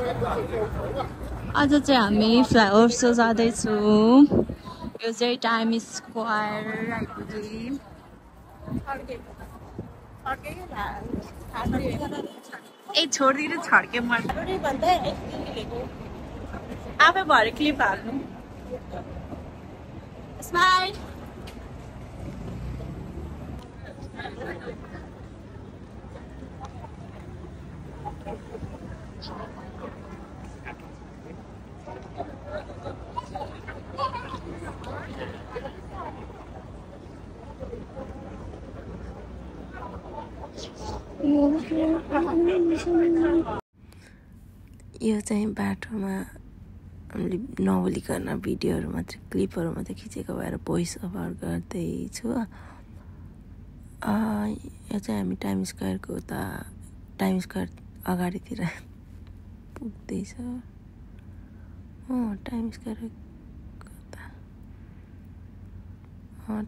आज चाहिँ हामी फ्लाइओभर सो जाँदैछौँ। यो चाहिँ टाइम स्क्वायर आइपुग्यौँ। ए छोडिदिनु छड्के मलाई आफै भरे क्लिप हाल्नु। स्माइल। यो चाहिँ बाटोमा हामीले नबोलिकन भिडियोहरू मात्रै क्लिपहरू मात्रै खिचेको भएर भोइस ओभर गर्दैछु। यो चाहिँ हामी टाइम स्क्वायरको उता टाइम स्क्वायर अगाडितिर पुग्दैछ। टाइम स्क्वायर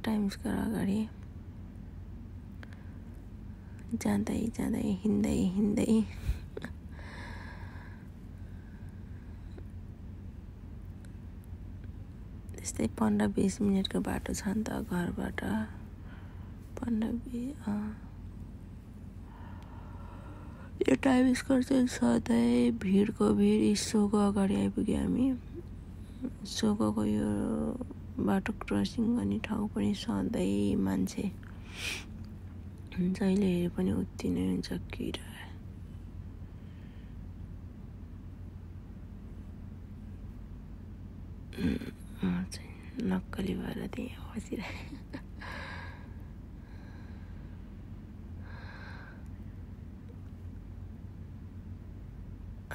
टाइम स्क्वायर अगाडि जाँदै जाँदै हिँड्दै हिँड्दै त्यस्तै 15-20 मिनटको बाटो छ नि त घरबाट। 15-20 यो टाइम स्क्वायर चाहिँ सधैँ भिडको भिड। सोको अगाडि आइपुग्यो हामी। सोको यो बाटो क्रसिङ गर्ने ठाउँ पनि सधैँ मान्छे जहिले हेरे पनि उति नै हुन्छ किरा। नक्कली भएर त्यहाँ बसिरहेको।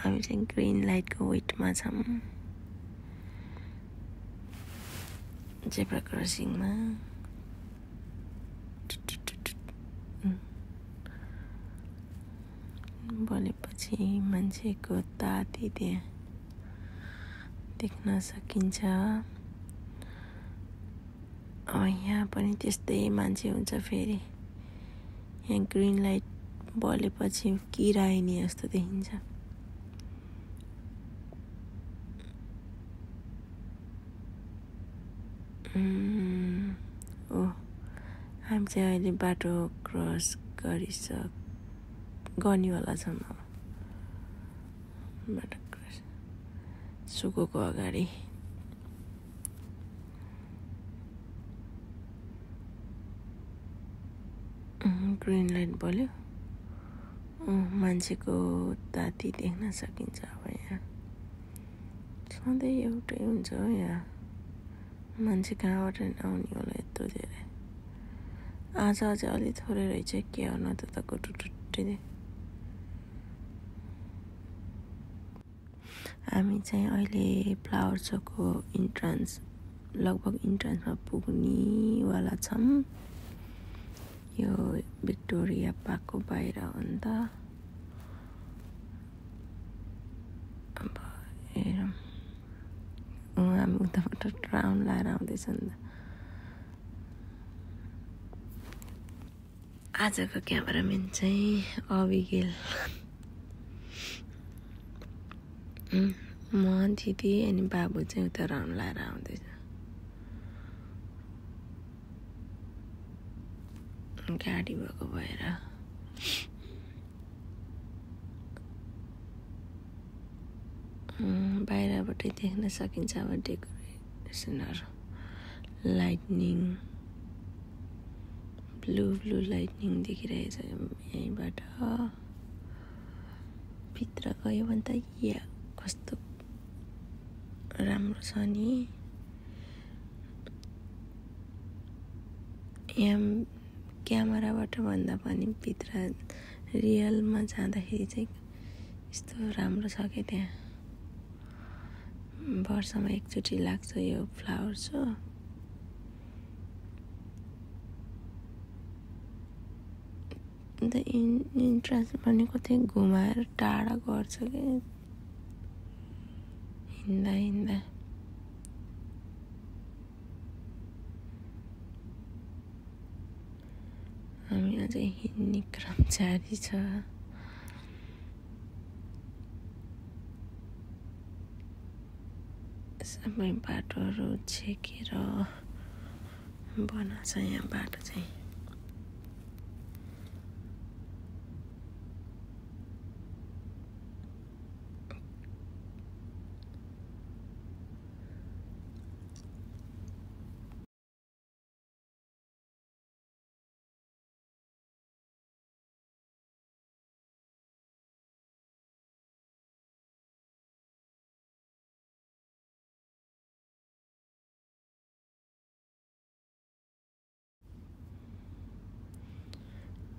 हामी चाहिँ ग्रिन लाइटको वेटमा छौँ जेब्रा क्रसिङमा। बोलेपछि मान्छेको ताती त्यहाँ देख्न सकिन्छ। यहाँ पनि त्यस्तै मान्छे हुन्छ। फेरि यहाँ ग्रिन लाइट बलेपछि किरा आइने जस्तो देखिन्छ। हामी चाहिँ अहिले बाटो क्रस गर्नेवाला छौँ। बाटो क्रस सुकोको अगाडि ग्रिन लाइट बल्यो। मान्छेको ताती देख्न सकिन्छ। अब यहाँ सधैँ एउटै हुन्छ हो। यहाँ मान्छे कहाँबाट आउने होला यत्रो धेरै। आज अझै अलि थोरै रहेछ के हो न त टुट्टै। हामी चाहिँ अहिले फ्लावर सोको लगभग इन्ट्रान्समा पुग्नेवाला छौँ। यो भिक्टोरिया पार्कको बाहिर हो नि त। अब हेरौँ। हामी उताबाट राउन्ड लाएर आउँदैछ नि त। आजको क्यामेराम्यान चाहिँ अबिगेल, म दिदी अनि बाबु चाहिँ उता राउन्ड लाएर आउँदैछ। गाडी भएको भएर बाहिरबाटै देख्न सकिन्छ अब डेकोरेसनहरू। लाइटनिङ ब्लू लाइटनिङ देखिरहेछ यहीँबाट। भित्र गयो भने त कस्तो राम्रो छ नि। यहाँ क्यामेराबाट भन्दा पनि भित्र रियलमा जाँदाखेरि चाहिँ यस्तो राम्रो छ क्या। त्यहाँ वर्षमा एकचोटि लाग्छ यो फ्लावर सो। अन्त इन्ट्रान्स भनेको चाहिँ घुमाएर टाढा गर्छ क्या हिँड्दा। हामी अझै हिँड्ने क्रम जारी छ। सबै बाटोहरू छेकेर बनाएको छ यहाँ बाटो चाहिँ।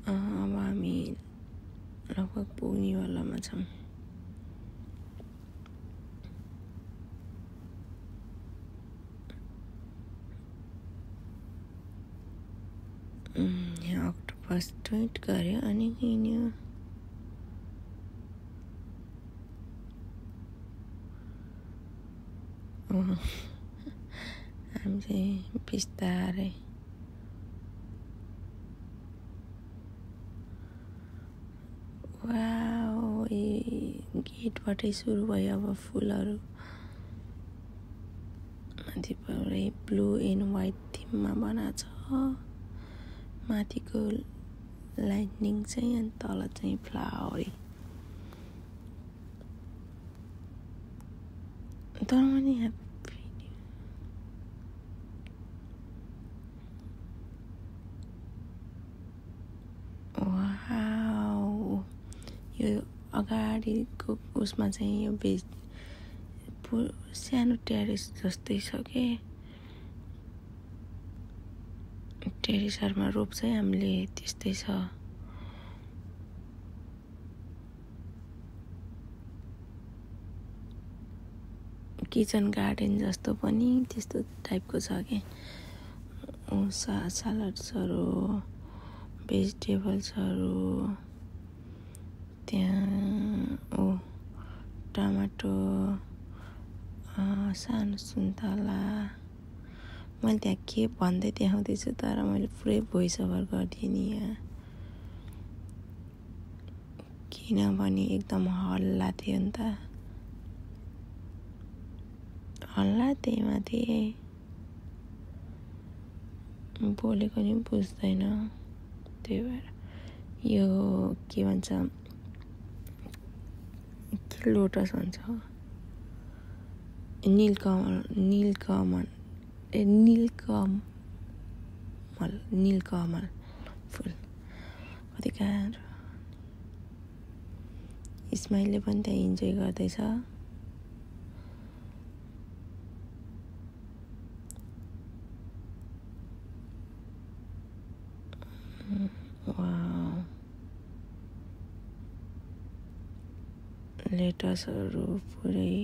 अब हामी लगभग पुग्नेवालामा छौँ। यहाँ अक्टोपस ट्विट गर्यो अनि हिँड्यो। हामी चाहिँ बिस्तारै गेटबाटै सुरु भयो अब फुलहरू। माथि पुरै ब्लू एन्ड वाइट थिममा बनाएको छ। माथिको लाइटनिङ चाहिँ अनि तल चाहिँ फ्लावरी। तर पनि यो अगाडिको उसमा चाहिँ यो सानो टेरेस जस्तै छ के। टेरेसहरूमा रोप्छ हामीले त्यस्तै छ। किचन गार्डन जस्तो पनि त्यस्तो टाइपको छ के। सलाड्सहरू, भेजिटेबल्सहरू, त्यहाँ टमाटो, सानो सुन्तला। मैले त्यहाँ के भन्दै देखाउँदैछु तर मैले पुरै भोइस ओभर गरिदिएँ नि यहाँ, किनभने एकदम हल्ला थियो नि त। हल्ला त्यही माथि बोलेको नि बुझ्दैन। त्यही भएर यो के भन्छ, के लोटस भन्छ, नीलकमल फुल कति गाह्रो। इस्माइलले पनि त्यहाँ इन्जोय गर्दैछ। लेटसहरू पुरै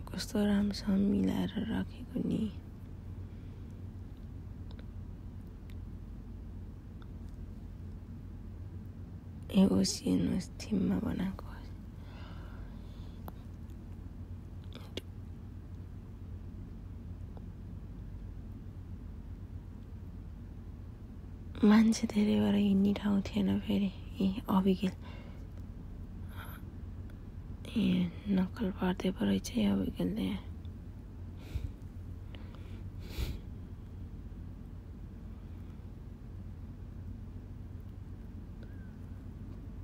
कस्तो राम्रोसँग मिलाएर राखेको नि। यो ओसियन थिममा बनाएको। मान्छे धेरै भएर हिँड्ने ठाउँ थिएन फेरि। अबिगेल नक्कल पार्दै पो रहेछ अबिगेलले।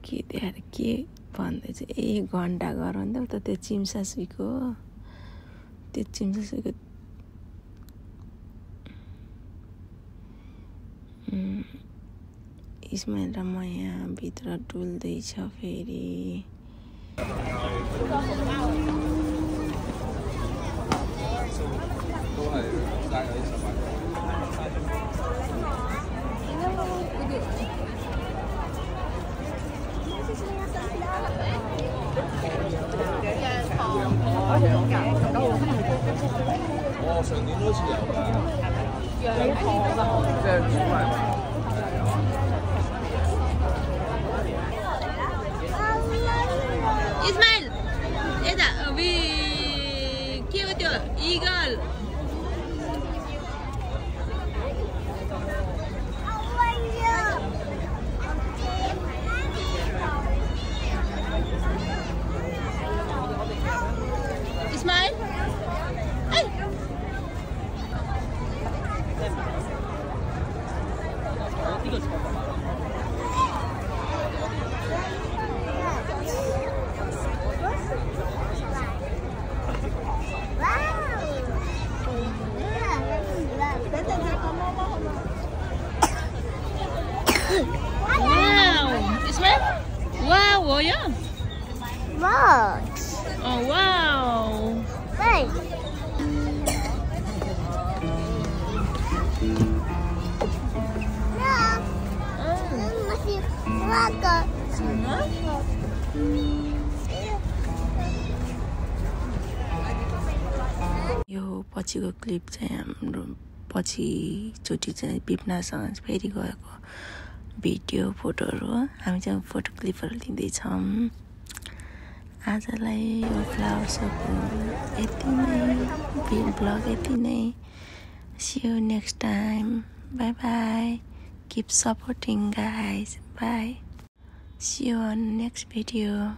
के त्यहाँ के भन्दैछ, 1 घन्टा गराउँदा त त्यो चिम्सासुईको इस्माइल र म यहाँ भित्र डुल्दैछ फेरि।上年都似有㗎，羊湯啊，即係煮埋。इस्माइल यता अबि के हो त्यो eagle. 这个超好玩。Wow, this one? Wow, yeah. Wow. Oh, wow. Hey. Masih laga. यो पछिको क्लिप चाहिँ हाम्रो पछिचोटि चाहिँ विपनासँग फेरि गएको भिडियो फोटोहरू हो। हामी चाहिँ फोटो क्लिपहरू लिँदैछौँ। आजलाई यो फ्लावर सोको यति नै, ब्लग यति नै। See you next time. Bye bye. Keep supporting guys. Bye. See you on next video.